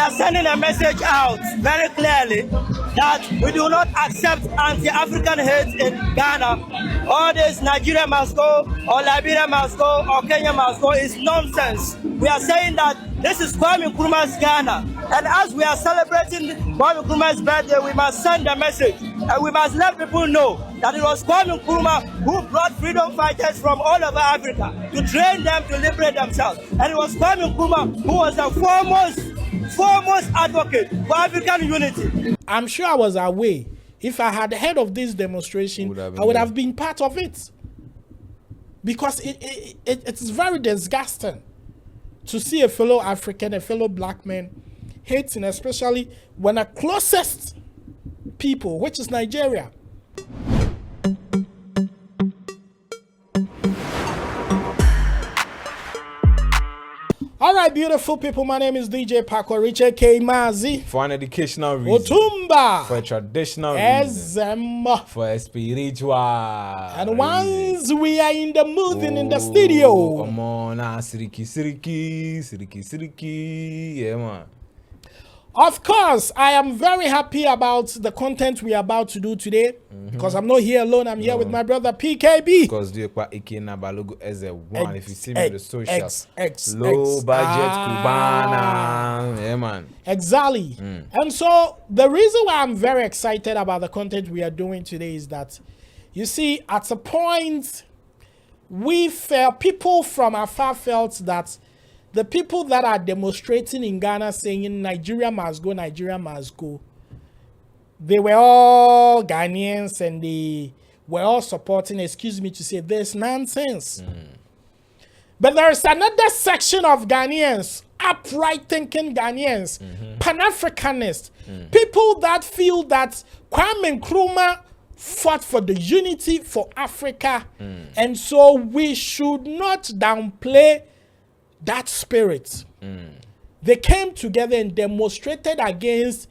are sending a message out very clearly that we do not accept anti-African hate in Ghana. All this Nigeria must go, or Liberia must go, or Kenya must go is nonsense. We are saying that this is Kwame Nkrumah's Ghana. And as we are celebrating Kwame Nkrumah's birthday, we must send a message. And we must let people know that it was Kwame Nkrumah who brought freedom fighters from all over Africa to train them to liberate themselves. And it was Kwame Nkrumah who was the foremost advocate for African unity. I'm sure I was away. If I had heard of this demonstration, I would have been part of it. Because it's very disgusting to see a fellow African, a fellow black man hating, especially when the closest people, which is Nigeria. All right, beautiful people. My name is DJ Paco Richard K. Mazi. For an educational reason. Otumba. For a traditional reason. For a spiritual. And once we are in the mood and in the studio. Come on, siriki. Yeah, man. Of course, I am very happy about the content we are about to do today. Because I'm not here alone. I'm here with my brother PKB. Because do you quite Balogo as a one? If you see me on the socials, low budget Cubana, yeah, man. Exactly. And so the reason why I'm very excited about the content we are doing today is that, you see, at a point, people from afar felt that the people that are demonstrating in Ghana saying Nigeria must go, Nigeria must go, they were all Ghanaians and they were all supporting, excuse me to say, this nonsense. But there is another section of Ghanaians, upright thinking Ghanaians, Pan-Africanists, people that feel that Kwame Nkrumah fought for the unity for Africa. And so we should not downplay that spirit. They came together and demonstrated against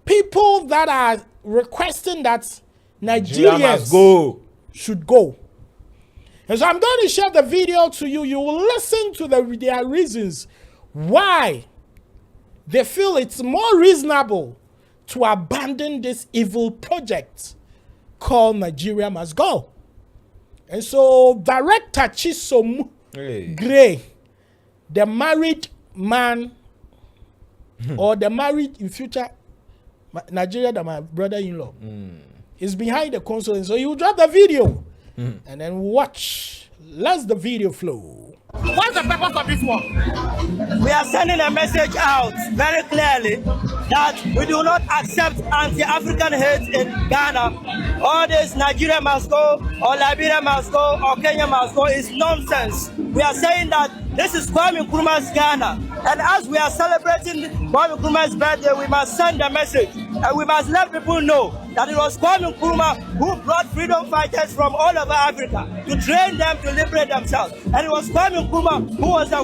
people that are requesting that Nigerians should go. And so I'm going to share the video to you. You will listen to their reasons why they feel it's more reasonable to abandon this evil project called Nigeria Must Go. And so Director Chisom Gray, the married man or the married in future Nigeria, that my brother-in-law is behind the console. And so you drop the video and then watch. Let the video flow. What's the purpose of this one? We are sending a message out very clearly that we do not accept anti-African hate in Ghana. All this Nigeria must go, or Liberia must go, or Kenya must go is nonsense. We are saying that this is Kwame Nkrumah's Ghana. And as we are celebrating Kwame Nkrumah's birthday, we must send a message. And we must let people know that it was Kwame Nkrumah who brought freedom fighters from all over Africa to train them to liberate themselves. And it was Kwame Nkrumah who was the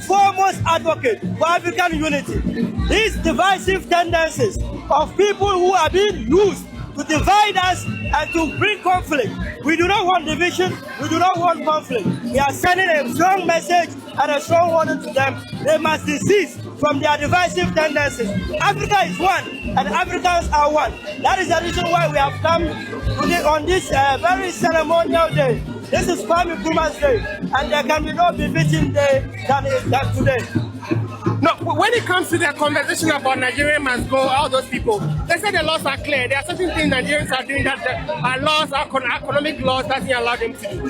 foremost advocate for African unity. These divisive tendencies of people who are being used to divide us and to bring conflict. We do not want division. We do not want conflict. We are sending a strong message and a strong warning to them. They must desist from their divisive tendencies. Africa is one, and Africans are one. That is the reason why we have come on this very ceremonial day. This is Kwame Nkrumah's day, and there can be no befitting day than today. No, when it comes to the conversation about Nigeria must go, all those people, they say the laws are clear. There are certain things Nigerians are doing that our laws, our economic laws, doesn't allow them to do.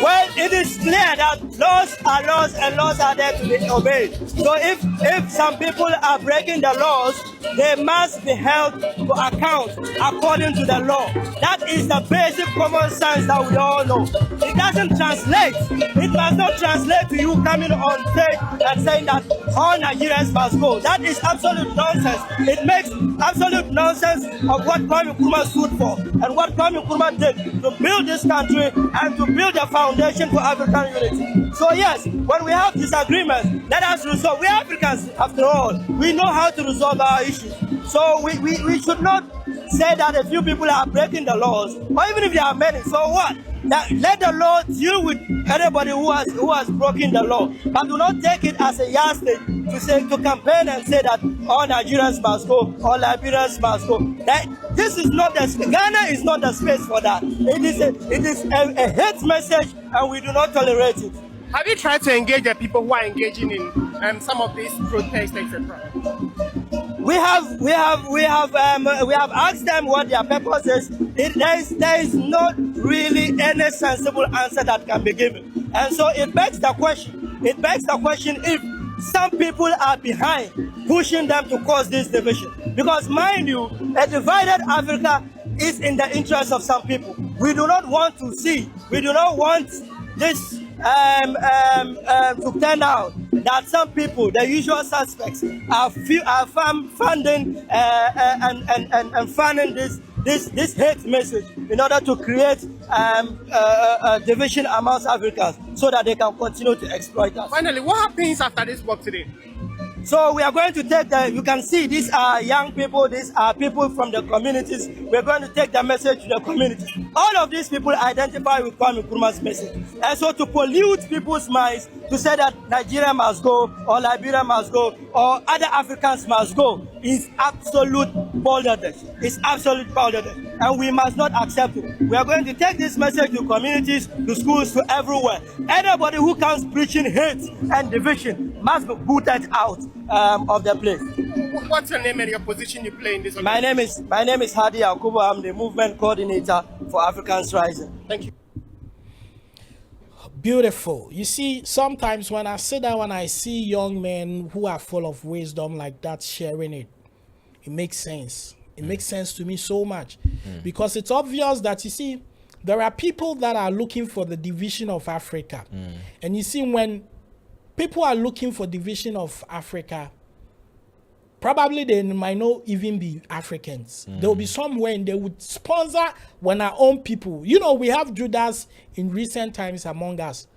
Well, it is clear that laws are laws and laws are there to be obeyed. So if some people are breaking the laws, they must be held to account according to the law. That is the basic common sense that we all know. It doesn't translate. It must not translate to you coming on stage and saying that all Nigerians must go. That is absolute nonsense. It makes absolute nonsense of what Kwame Nkrumah stood for and what Kwame Nkrumah did to build this country and to build a foundation for African unity. So yes, when we have disagreements, let us resolve. We are Africans after all. We know how to resolve our issues. So we should not say that a few people are breaking the laws, or even if there are many, so what? Let the law deal with anybody who has broken the law, but do not take it as a yardstick to campaign and say that all Nigerians must go, all Liberians must go. This is not Ghana is not the space for that. It is a hate message, and we do not tolerate it. Have you tried to engage the people who are engaging in some of these protests, etc.? We have asked them what their purpose is. There is not really any sensible answer that can be given, and so it begs the question. It begs the question if some people are behind pushing them to cause this division. Because mind you, a divided Africa is in the interest of some people. We do not want this to turn out that some people, the usual suspects, are funding and funding this hate message in order to create a division amongst Africans so that they can continue to exploit us. Finally, what happens after this work today? So we are going to take you can see these are young people, these are people from the communities. We're going to take the message to the communities. All of these people identify with Kwame Nkrumah's message. And so to pollute people's minds, to say that Nigeria must go, or Liberia must go, or other Africans must go, is absolute balderdash. It's absolute balderdash. And we must not accept it. We are going to take this message to communities, to schools, to everywhere. Anybody who comes preaching hate and division must be booted out of the place. What's your name and your position you play in this? My name is Hadi Yakubu. I'm the movement coordinator for Africans Rising. Thank you. Beautiful. You see, sometimes when I sit down and I see young men who are full of wisdom like that sharing it, it makes sense. It makes sense to me so much because it's obvious that, you see, there are people that are looking for the division of Africa. And you see, when people are looking for division of Africa, probably they might not even be Africans. There will be somewhere and they would sponsor when our own people. You know, we have Judas in recent times among us.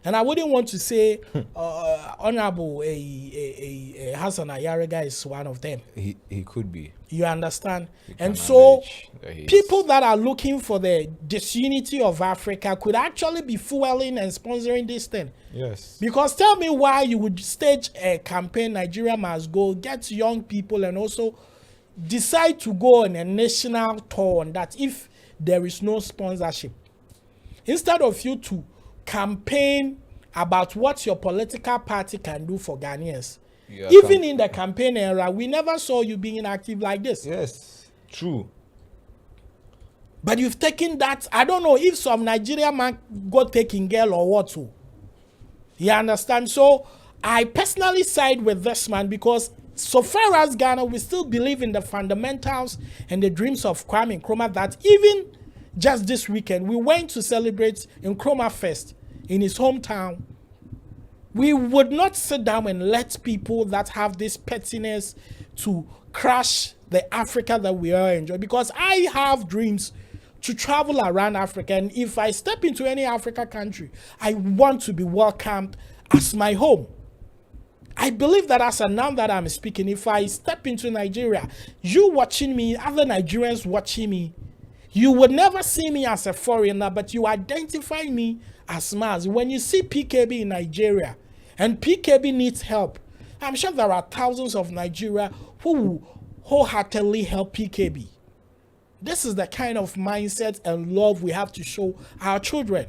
And I wouldn't want to say Honorable Hassan Ayarega is one of them. He could be. You understand? And so people that are looking for the disunity of Africa could actually be fueling and sponsoring this thing. Yes. Because tell me why you would stage a campaign, Nigeria must go, get young people and also decide to go on a national tour on that if there is no sponsorship. Instead of you to campaign about what your political party can do for Ghanaians. Even in the campaign era, we never saw you being active like this. Yes, true. But you've taken that, I don't know if some Nigerian man got taking girl or what too. You understand? So I personally side with this man because so far as Ghana, we still believe in the fundamentals and the dreams of Kwame Nkrumah that even just this weekend, we went to celebrate Nkrumah Fest in his hometown. We would not sit down and let people that have this pettiness to crash the Africa that we are enjoying, because I have dreams to travel around Africa, and if I step into any Africa country, I want to be welcomed as my home. I believe that as of now that I'm speaking, if I step into Nigeria, you watching me, other Nigerians watching me, you would never see me as a foreigner, but you identify me as Maz. When you see PKB in Nigeria and PKB needs help, I'm sure there are thousands of Nigeria who will wholeheartedly help PKB. This is the kind of mindset and love we have to show our children.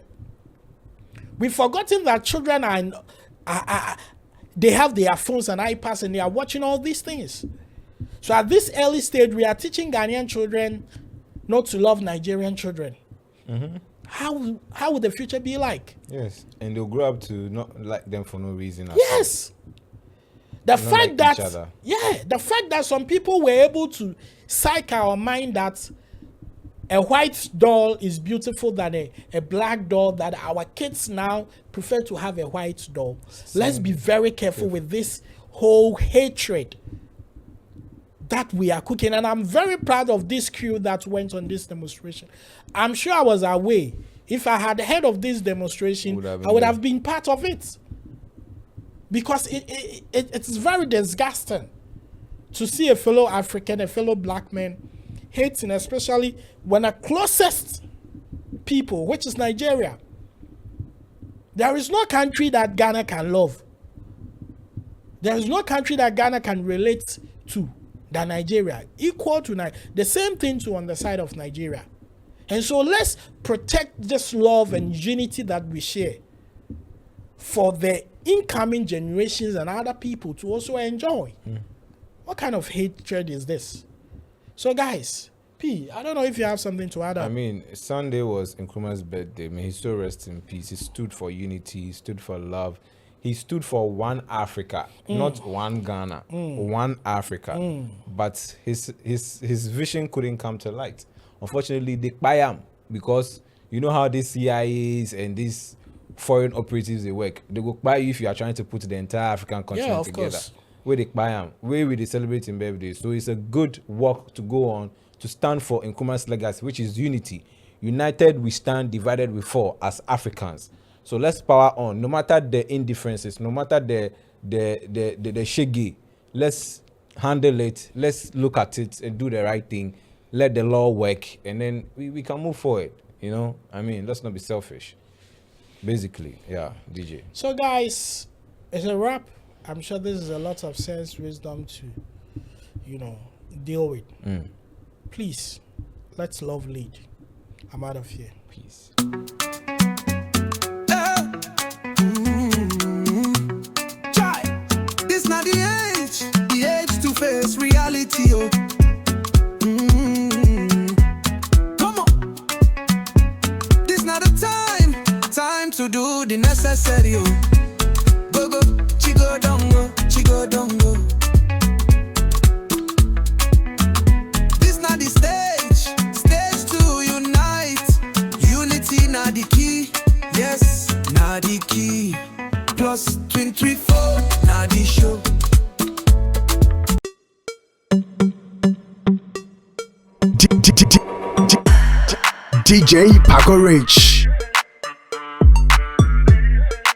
We've forgotten that children they have their phones and iPads and they are watching all these things. So at this early stage, we are teaching Ghanaian children not to love Nigerian children. How would the future be like? Yes, and they'll grow up to not like them for no reason. Yes. The fact that the fact that some people were able to psych our mind that a white doll is beautiful than a black doll, that our kids now prefer to have a white doll. Let's be very careful with this whole hatred that we are cooking. And I'm very proud of this crew that went on this demonstration. I'm sure I was away. If I had heard of this demonstration, I would have been part of it. Because it's very disgusting to see a fellow African, a fellow black man hating, especially when the closest people, which is Nigeria. There is no country that Ghana can love. There is no country that Ghana can relate to than Nigeria. Equal to the same thing to on the side of Nigeria. And so let's protect this love and unity that we share for the incoming generations and other people to also enjoy. What kind of hatred is this? So guys, P, I don't know if you have something to add up. I mean, Sunday was Nkrumah's birthday. May he still rest in peace. He stood for unity. He stood for love. He stood for one Africa, not one Ghana, one Africa. But his vision couldn't come to light. Unfortunately, they buy him because you know how these CIAs and these foreign operatives they work. They go buy you if you are trying to put the entire African continent together. Course. Where they buy him, where we celebrate in birthday. So it's a good work to go on to stand for Nkrumah's legacy, which is unity. United we stand, divided we fall as Africans. So let's power on. No matter the indifferences, no matter the shaggy, let's handle it. Let's look at it and do the right thing. Let the law work, and then we can move forward. You know, I mean, let's not be selfish. Basically, yeah, DJ. So guys, it's a wrap. I'm sure this is a lot of sense, wisdom to, deal with. Please, let's love lead. I'm out of here. Peace. This not the age to face reality, oh. Come on. This not the time to do the necessary, oh. Go, chigo dongo. This not the stage to unite. Unity not the key, yes, not the key. Plus 234, not the show. DJ Paco Rich.